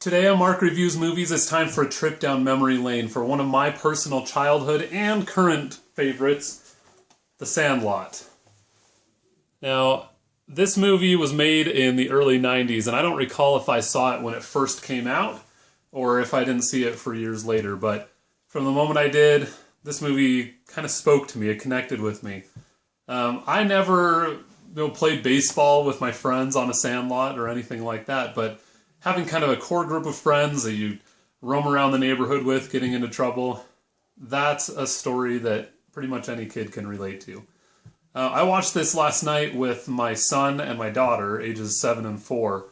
Today on Mark Reviews Movies, it's time for a trip down memory lane for one of my personal childhood and current favorites, The Sandlot. Now, this movie was made in the early 90s, and I don't recall if I saw it when it first came out or if I didn't see it for years later, but from the moment I did, this movie kind of spoke to me. It connected with me. I never played baseball with my friends on a sandlot or anything like that, but having kind of a core group of friends that you roam around the neighborhood with, getting into trouble, that's a story that pretty much any kid can relate to. I watched this last night with my son and my daughter, ages 7 and 4.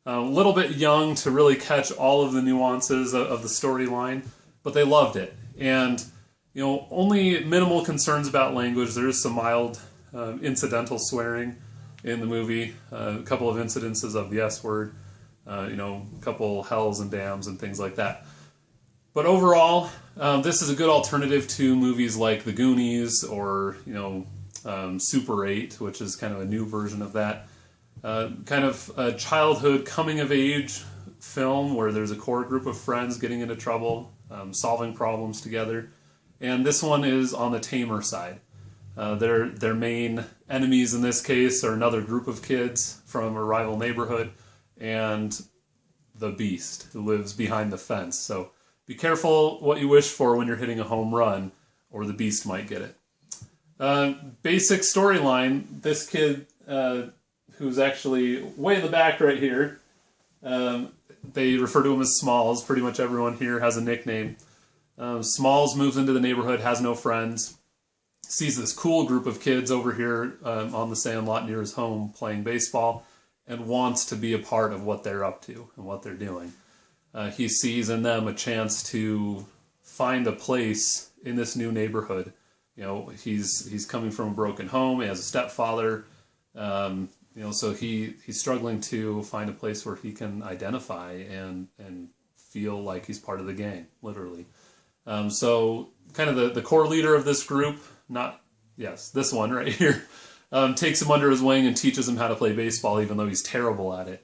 A little bit young to really catch all of the nuances of the storyline, but they loved it. And, only minimal concerns about language. There is some mild incidental swearing in the movie, a couple of incidences of the S word. A couple hells and dams and things like that. But overall, this is a good alternative to movies like The Goonies or, Super 8, which is kind of a new version of that. Kind of a childhood coming-of-age film where there's a core group of friends getting into trouble, solving problems together. And this one is on the tamer side. Their main enemies in this case are another group of kids from a rival neighborhood, and the beast who lives behind the fence. So be careful what you wish for when you're hitting a home run, or the beast might get it. Basic storyline, this kid, who's actually way in the back right here, they refer to him as Smalls. Pretty much everyone here has a nickname. Smalls moves into the neighborhood, has no friends, sees this cool group of kids over here on the sandlot near his home playing baseball, and wants to be a part of what they're up to and what they're doing. He sees in them a chance to find a place in this new neighborhood. He's coming from a broken home. He has a stepfather. So he's struggling to find a place where he can identify and feel like he's part of the gang, literally. So kind of the core leader of this group, this one right here, takes him under his wing and teaches him how to play baseball, even though he's terrible at it.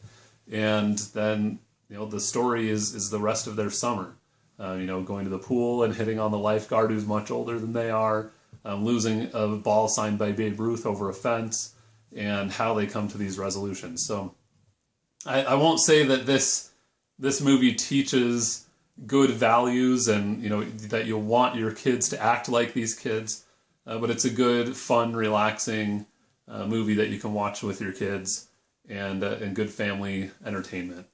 And then, the story is the rest of their summer. Going to the pool and hitting on the lifeguard who's much older than they are, losing a ball signed by Babe Ruth over a fence, and how they come to these resolutions. So I won't say that this movie teaches good values and, that you'll want your kids to act like these kids, but it's a good, fun, relaxing movie that you can watch with your kids and good family entertainment.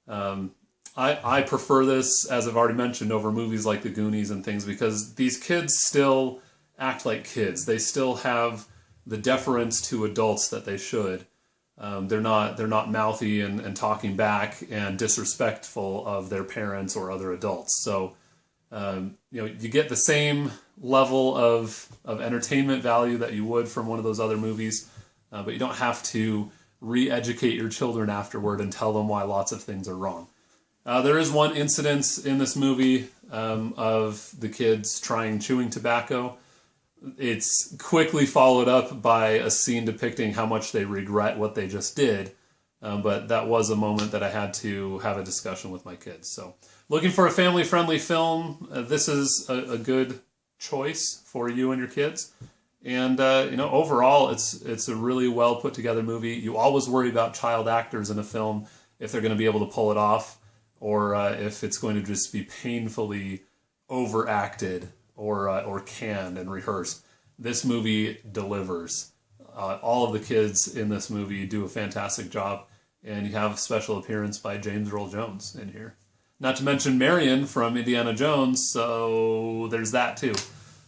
I prefer this, as I've already mentioned, over movies like The Goonies and things, because these kids still act like kids. They still have the deference to adults that they should. They're not mouthy and talking back and disrespectful of their parents or other adults. So you get the same level of entertainment value that you would from one of those other movies, but you don't have to re-educate your children afterward and tell them why lots of things are wrong. There is one incident in this movie of the kids chewing tobacco. It's quickly followed up by a scene depicting how much they regret what they just did, but that was a moment that I had to have a discussion with my kids. So looking for a family-friendly film, this is a good choice for you and your kids. And, overall, it's a really well put together movie. You always worry about child actors in a film, if they're going to be able to pull it off, or if it's going to just be painfully overacted or canned and rehearsed. This movie delivers. All of the kids in this movie do a fantastic job, and you have a special appearance by James Earl Jones in here. Not to mention Marion from Indiana Jones, so there's that too.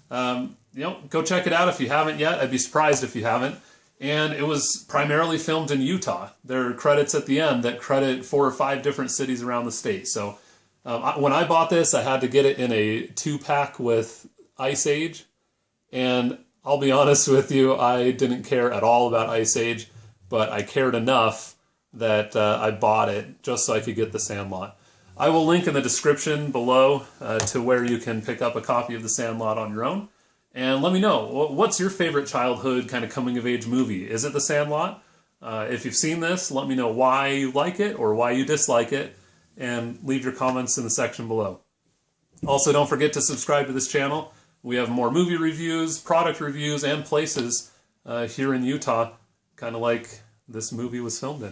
Go check it out if you haven't yet. I'd be surprised if you haven't. And it was primarily filmed in Utah. There are credits at the end that credit 4 or 5 different cities around the state. So when I bought this, I had to get it in a 2-pack with Ice Age. And I'll be honest with you, I didn't care at all about Ice Age, but I cared enough that I bought it just so I could get The Sandlot. I will link in the description below to where you can pick up a copy of The Sandlot on your own. And let me know, what's your favorite childhood kind of coming-of-age movie? Is it The Sandlot? If you've seen this, let me know why you like it or why you dislike it. and leave your comments in the section below. Also, don't forget to subscribe to this channel. We have more movie reviews, product reviews, and places here in Utah, kind of like this movie was filmed in.